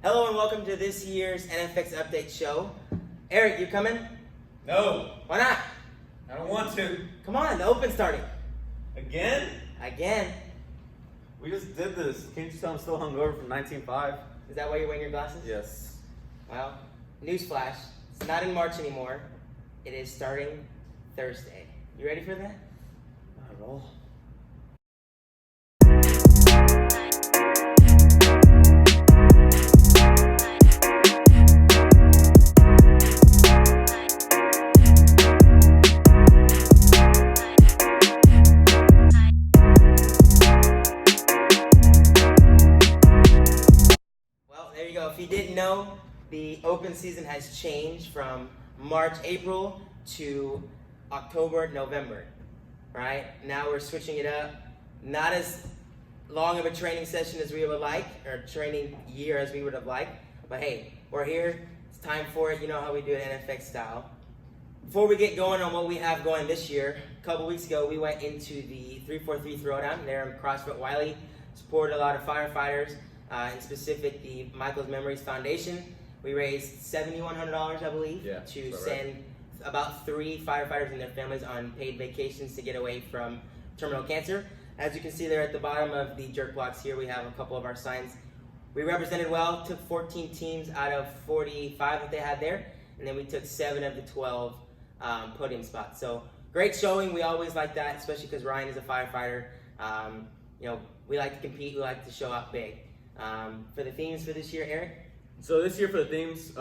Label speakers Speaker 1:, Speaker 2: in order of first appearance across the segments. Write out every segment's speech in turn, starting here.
Speaker 1: Hello and welcome to this year's NFX Update Show. Eric, you coming?
Speaker 2: No,
Speaker 1: Why not?
Speaker 2: I don't want to.
Speaker 1: Come on, the Open's starting.
Speaker 2: Again?
Speaker 1: Again.
Speaker 2: We just did this. Can't you tell I'm still hungover from 19.5?
Speaker 1: Is that why you're wearing your glasses?
Speaker 2: Yes.
Speaker 1: Well, newsflash. It's not in March anymore. It is starting Thursday. You ready for that?
Speaker 2: Not at all.
Speaker 1: There you go. If you didn't know, the Open season has changed from March, April to October, November, right? Now we're switching it up. Not as long of a training session as we would like, or training year as we would have liked, but hey, we're here. It's time for it. You know how we do it NFX style. Before we get going on what we have going this year, a couple weeks ago we went into the 343 Throwdown there in CrossFit Wiley, supported a lot of firefighters. In specific, the Michael's Memories Foundation. We raised $7,100, I believe, to send about 3 firefighters and their families on paid vacations to get away from terminal cancer. As you can see there at the bottom of the jerk blocks here, we have a couple of our signs. We represented well, took 14 teams out of 45 that they had there, and then we took 7 of the 12 podium spots. So great showing. We always like that, especially because Ryan is a firefighter. We like to compete. We like to show out big. For the themes for this year, Eric?
Speaker 2: So this year for the themes,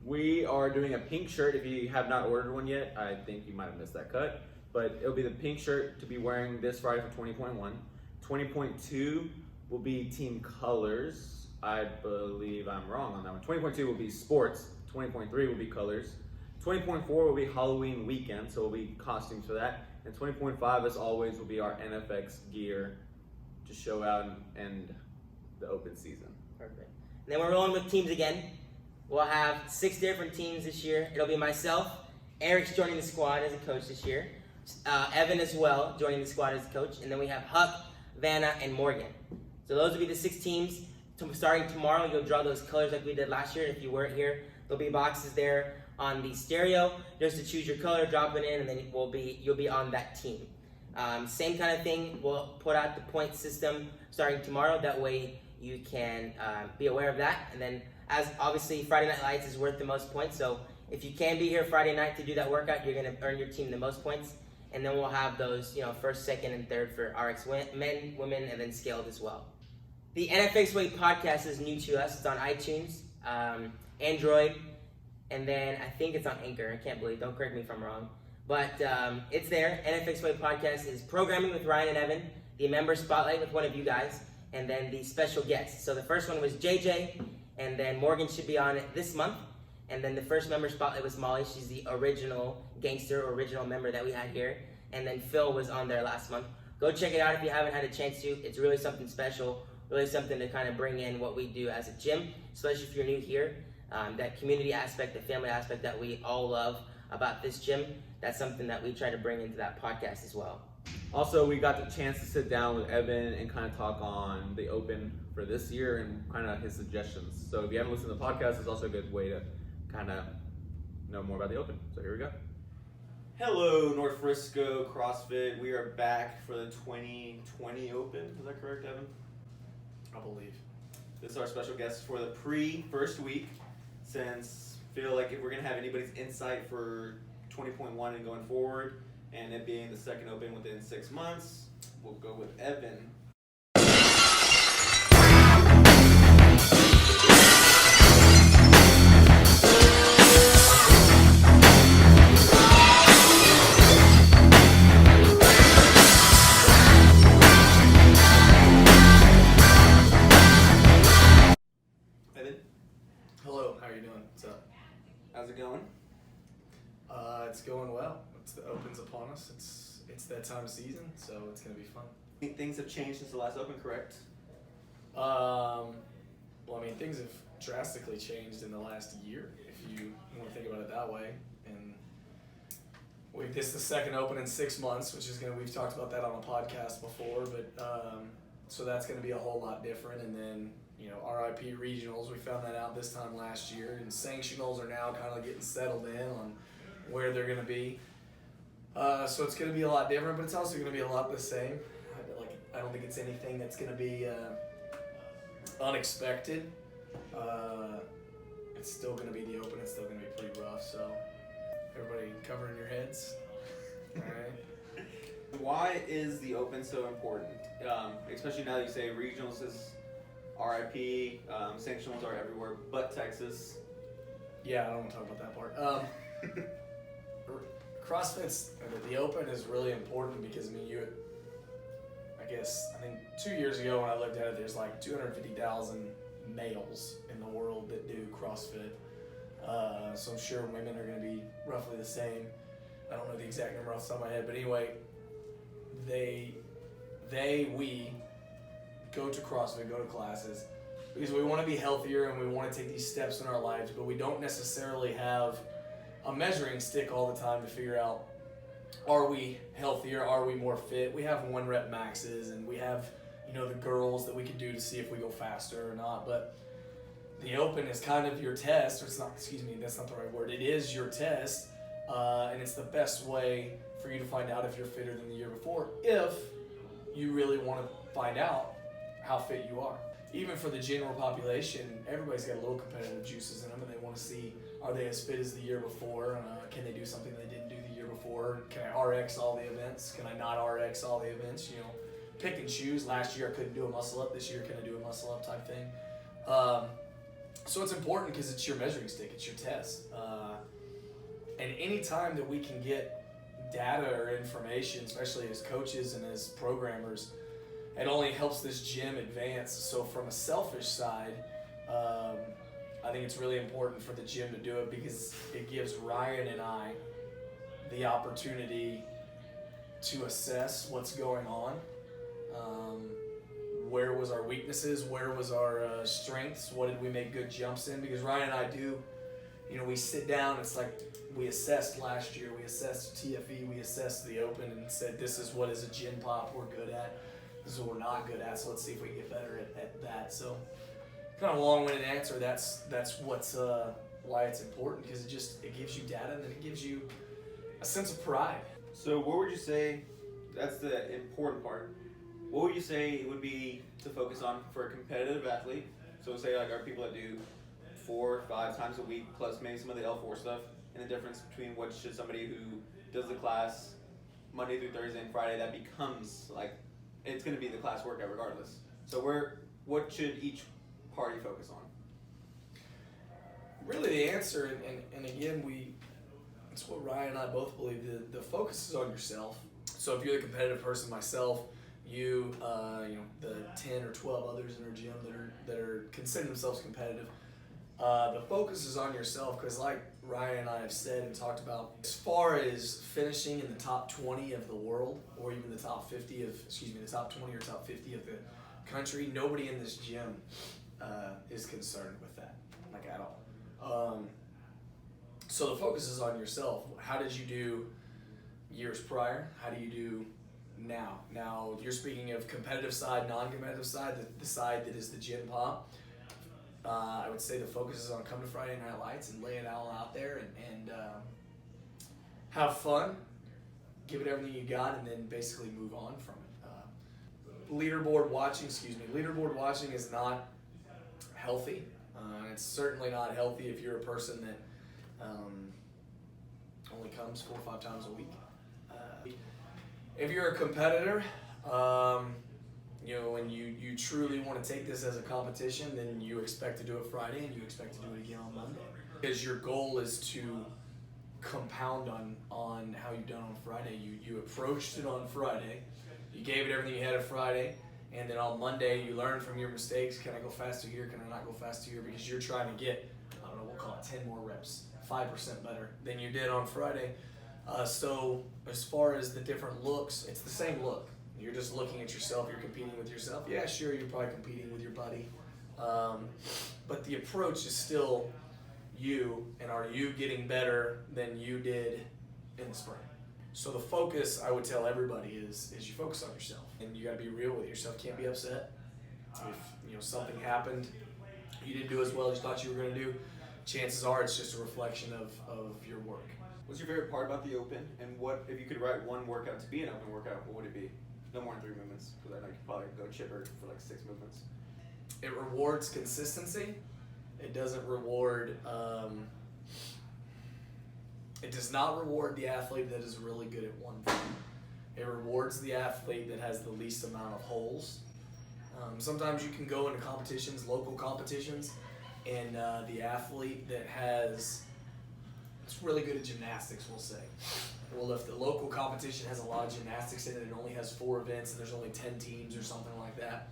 Speaker 2: we are doing a pink shirt. If you have not ordered one yet, I think you might have missed that cut. But it'll be the pink shirt to be wearing this Friday for 20.1. 20.2 will be team colors. I believe I'm wrong on that one. 20.2 will be sports. 20.3 will be colors. 20.4 will be Halloween weekend, so it'll be costumes for that. And 20.5, as always, will be our NFX gear to show out and the Open season.
Speaker 1: Perfect. And then we're rolling with teams again. We'll have 6 different teams this year. It'll be myself, Eric's joining the squad as a coach this year, Evan as well joining the squad as a coach, and then we have Huck, Vanna, and Morgan. So those will be the 6 teams. Starting tomorrow, you'll draw those colors like we did last year. If you weren't here, there'll be boxes there on the stereo just to choose your color, drop it in, and then you'll be on that team. Same kind of thing. We'll put out the point system starting tomorrow. That way you can be aware of that. And then, as obviously Friday Night Lights is worth the most points, so if you can be here Friday night to do that workout, you're going to earn your team the most points. And then we'll have those, first, second, and third for RX men, women, and then scaled as well. The NFX Way podcast is new to us. It's on iTunes, Android, and then I think it's on Anchor. I can't believe. Don't correct me if I'm wrong. But it's there. NFX Way podcast is programming with Ryan and Evan, the member spotlight with one of you guys, and then the special guests. So the first one was JJ, and then Morgan should be on it this month. And then the first member spotlight was Molly. She's the original gangster, original member that we had here. And then Phil was on there last month. Go check it out if you haven't had a chance to. It's really something special, really something to kind of bring in what we do as a gym, especially if you're new here. That community aspect, the family aspect that we all love about this gym, that's something that we try to bring into that podcast as well.
Speaker 2: Also, we got the chance to sit down with Evan and kind of talk on the Open for this year and kind of his suggestions. So if you haven't listened to the podcast, it's also a good way to kind of know more about the Open. So here we go.
Speaker 3: Hello, North Frisco CrossFit. We are back for the 2020 Open. Is that correct, Evan?
Speaker 4: I believe.
Speaker 3: This is our special guest for the pre-first week. Since I feel like if we're going to have anybody's insight for 20.1 and going forward, and it being the second Open within 6 months, we'll go with Evan. Evan,
Speaker 4: Hello, how are you doing? What's up?
Speaker 3: how's it going?
Speaker 4: It's going well. It's the Open's upon us. It's that time of season, so it's gonna be fun.
Speaker 3: Things have changed since the last Open, correct?
Speaker 4: Well, I mean, things have drastically changed in the last year, if you want to think about it that way. And this is the second Open in 6 months, which is we've talked about that on a podcast before, but so that's gonna be a whole lot different. And then RIP regionals. We found that out this time last year, and sanctionals are now kind of getting settled in on where they're going to be. So it's going to be a lot different, but it's also going to be a lot the same. I don't think it's anything that's going to be unexpected. It's still going to be the Open. It's still going to be pretty rough. So everybody covering your heads. All right.
Speaker 3: Why is the Open so important? Especially now that you say regionals is RIP, sanctionals are everywhere but Texas.
Speaker 4: Yeah, I don't want to talk about that part. CrossFit's, the Open is really important because, I think 2 years ago when I looked at it, there's like 250,000 males in the world that do CrossFit. So I'm sure women are going to be roughly the same. I don't know the exact number off the top of my head, but anyway, we go to CrossFit, go to classes, because we want to be healthier and we want to take these steps in our lives, but we don't necessarily have a measuring stick all the time to figure out, are we healthier, are we more fit? We have 1 rep maxes, and we have the girls that we can do to see if we go faster or not, but the Open is kind of your test, or it's not, that's not the right word, it is your test, and it's the best way for you to find out if you're fitter than the year before, if you really want to find out how fit you are. Even for the general population, everybody's got a little competitive juices in them, and they want to see, are they as fit as the year before? Can they do something they didn't do the year before? Can I RX all the events? Can I not RX all the events? Pick and choose. Last year I couldn't do a muscle up. This year can I do a muscle up type thing? So it's important because it's your measuring stick. It's your test. And any time that we can get data or information, especially as coaches and as programmers, it only helps this gym advance. So from a selfish side, I think it's really important for the gym to do it because it gives Ryan and I the opportunity to assess what's going on. Where was our weaknesses? Where was our strengths? What did we make good jumps in? Because Ryan and I do, we sit down, it's like we assessed last year, we assessed TFE, we assessed the Open and said this is what as a gym pop we're good at, this is what we're not good at, so let's see if we can get better at that. So kind of a long-winded answer, that's what's why it's important, because it gives you data and then it gives you a sense of pride.
Speaker 3: So what would you say, that's the important part, what would you say it would be to focus on for a competitive athlete? So say like our people that do 4 or 5 times a week plus maybe some of the L4 stuff, and the difference between what should somebody who does the class Monday through Thursday and Friday, that becomes like, it's going to be the class workout regardless. So what should each party focus on?
Speaker 4: Really the answer, and again, it's what Ryan and I both believe, the focus is on yourself. So if you're the competitive person, myself, you, the 10 or 12 others in our gym that are considering themselves competitive, the focus is on yourself, because like Ryan and I have said and talked about, as far as finishing in the top 20 of the world, or even the top 50 the top 20 or top 50 of the country, nobody in this gym is concerned with that, like at all. So the focus is on yourself. How did you do years prior? How do you do now? Now you're speaking of competitive side, non-competitive side, the side that is the gym pop. I would say the focus is on come to Friday Night Lights and lay it all out there and have fun, give it everything you got, and then basically move on from it. Leaderboard watching is not healthy. It's certainly not healthy if you're a person that only comes 4 or 5 times a week. If you're a competitor, and you truly want to take this as a competition, then you expect to do it Friday and you expect to do it again on Monday. Because your goal is to compound on how you've done on Friday. You approached it on Friday, you gave it everything you had on Friday, and then on Monday you learn from your mistakes. Can I go faster here? Can I not go faster here? Because you're trying to get, we'll call it 10 more reps, 5% better than you did on Friday. So as far as the different looks, it's the same look. You're just looking at yourself, you're competing with yourself. Yeah, sure, you're probably competing with your buddy. But the approach is still you, and are you getting better than you did in the spring? So the focus, I would tell everybody, is you focus on yourself. And you gotta be real with yourself. Can't be upset. If something happened, you didn't do as well as you thought you were going to do, chances are it's just a reflection of your work.
Speaker 3: What's your favorite part about the Open? And what, if you could write one workout to be an Open workout, what would it be? No more than 3 movements, because I know you could probably go chipper for like 6 movements.
Speaker 4: It rewards consistency. It doesn't reward, it does not reward the athlete that is really good at one thing. It rewards the athlete that has the least amount of holes. Sometimes you can go into competitions, local competitions, and the athlete that it's really good at gymnastics, we'll say. Well, if the local competition has a lot of gymnastics in it and only has 4 events and there's only 10 teams or something like that,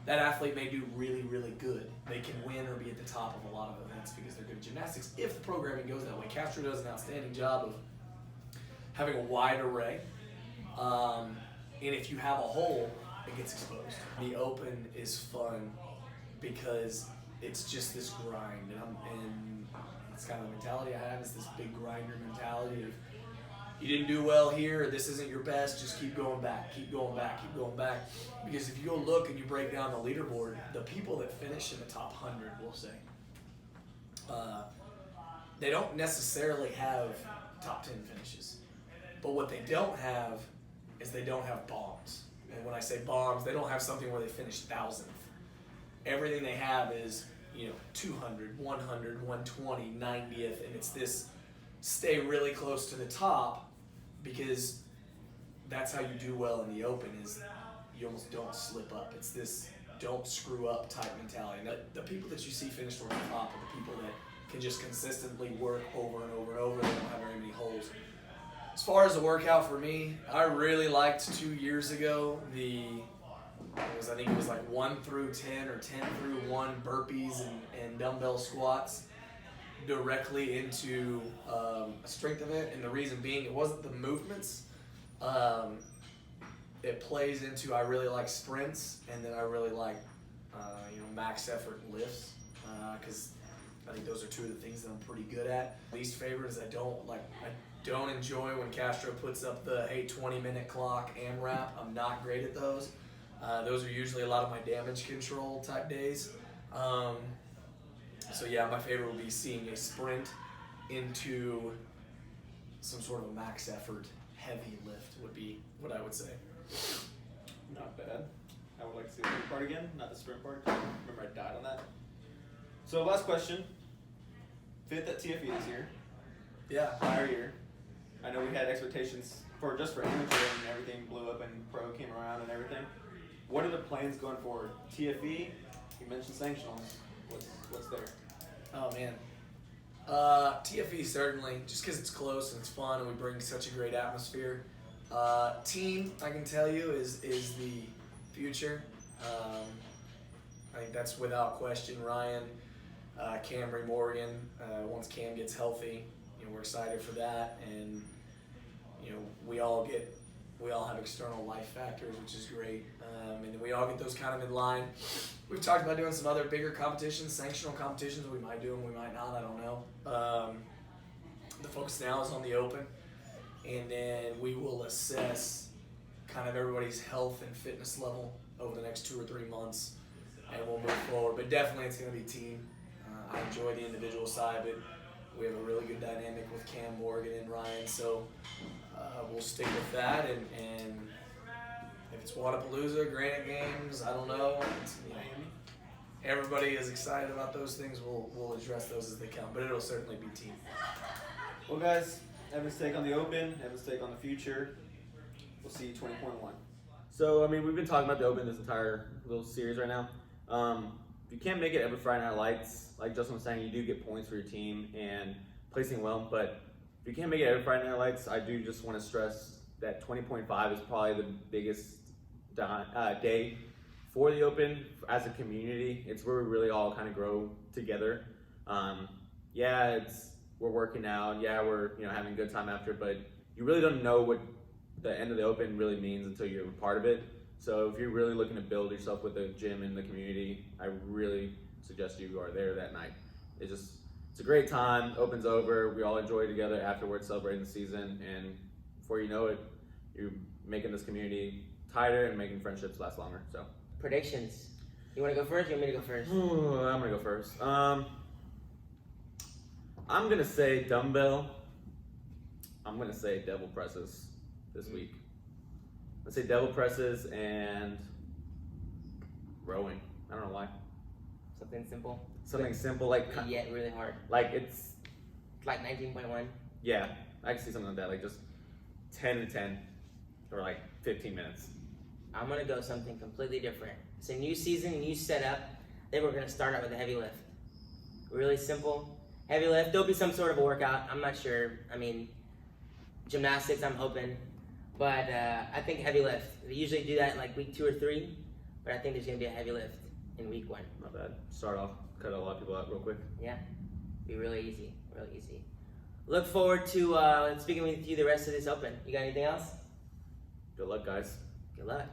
Speaker 4: that athlete may do really, really good. They can win or be at the top of a lot of events because they're good at gymnastics if the programming goes that way. Castro does an outstanding job of having a wide array. And if you have a hole, it gets exposed. The Open is fun because it's just this grind. And that's kind of the mentality I have, is this big grinder mentality of, you didn't do well here, this isn't your best, just keep going back, keep going back, keep going back. Because if you go look and you break down the leaderboard, the people that finish in the top 100, we'll say, they don't necessarily have top 10 finishes. But what they don't have is they don't have bombs. And when I say bombs, they don't have something where they finish 1,000th. Everything they have is, 200, 100, 120, 90th, and it's this stay really close to the top, because that's how you do well in the Open, is you almost don't slip up. It's this don't screw up type mentality. And the people that you see finish toward the top are the people that can just consistently work over and over and over. They don't have very many holes. As far as the workout for me, I really liked 2 years ago I think it was like 1 through 10 or 10 through 1 burpees and dumbbell squats directly into a strength event. And the reason being, it wasn't the movements. It plays into, I really like sprints, and then I really like max effort lifts, because I think those are 2 of the things that I'm pretty good at. Least favorite is I don't enjoy when Castro puts up the 20-minute clock AMRAP. I'm not great at those. Those are usually a lot of my damage control type days. So yeah, my favorite would be seeing a sprint into some sort of a max effort heavy lift would be what I would say.
Speaker 3: Not bad. I would like to see the big part again, not the sprint part. Remember I died on that. So last question. 5th at TFE this year.
Speaker 4: Yeah.
Speaker 3: Entire year. I know we had expectations for amateur, and everything blew up and pro came around and everything. What are the plans going forward? TFE, you mentioned sanctionals. What's there?
Speaker 4: Oh man. TFE certainly, just because it's close and it's fun and we bring such a great atmosphere. Team, I can tell you, is the future. I think that's without question. Ryan, Camry Morgan, once Cam gets healthy, we're excited for that, and we all have external life factors, which is great, and we all get those kind of in line. We've talked about doing some other bigger competitions, sanctional competitions. We might do them, we might not, I don't know. The focus now is on the Open, and then we will assess kind of everybody's health and fitness level over the next 2 or 3 months, and we'll move forward. But definitely it's going to be team. I enjoy the individual side, but we have a really good dynamic with Cam Morgan and Ryan, so we'll stick with that. And if it's Wadapalooza, Granite Games, I don't know. Everybody is excited about those things. We'll address those as they come, but it'll certainly be team.
Speaker 3: Well, guys, Evan's take on the Open, Evan's take on the future. We'll see you 20.1.
Speaker 2: So, we've been talking about the Open this entire little series right now. If you can't make it every Friday Night Lights, like Justin was saying, you do get points for your team and placing well. But if you can't make it every Friday Night Lights, I do just want to stress that 20.5 is probably the biggest day for the Open as a community. It's where we really all kind of grow together. We're working out. Yeah, we're having a good time after, but you really don't know what the end of the Open really means until you're a part of it. So if you're really looking to build yourself with a gym in the community, I really suggest you are there that night. It's a great time. Open's over. We all enjoy it together afterwards, celebrating the season, and before you know it, you're making this community tighter and making friendships last longer. So
Speaker 1: Predictions. You want to go first? Or you want me to go first?
Speaker 2: I'm gonna go first. I'm gonna say dumbbell. I'm gonna say devil presses this week. Let's say devil presses and rowing. I don't know why.
Speaker 1: Something simple.
Speaker 2: Something simple like
Speaker 1: But yet really hard.
Speaker 2: like it's
Speaker 1: Like 19.1.
Speaker 2: yeah. I can see something like that, like just 10 to 10 or like 15 minutes.
Speaker 1: I'm gonna go something completely different. It's a new season, new setup. Then we're gonna start out with a heavy lift. Really simple, heavy lift. There'll be some sort of a workout. I'm not sure. I mean, gymnastics. I'm hoping, but I think heavy lift. They usually do that in like week 2 or 3, but I think there's gonna be a heavy lift in week 1.
Speaker 2: Not bad. Start off, cut a lot of people out real quick.
Speaker 1: Yeah, be really easy, really easy. Look forward to speaking with you the rest of this open. You got anything else?
Speaker 2: Good luck, guys.
Speaker 1: Good luck.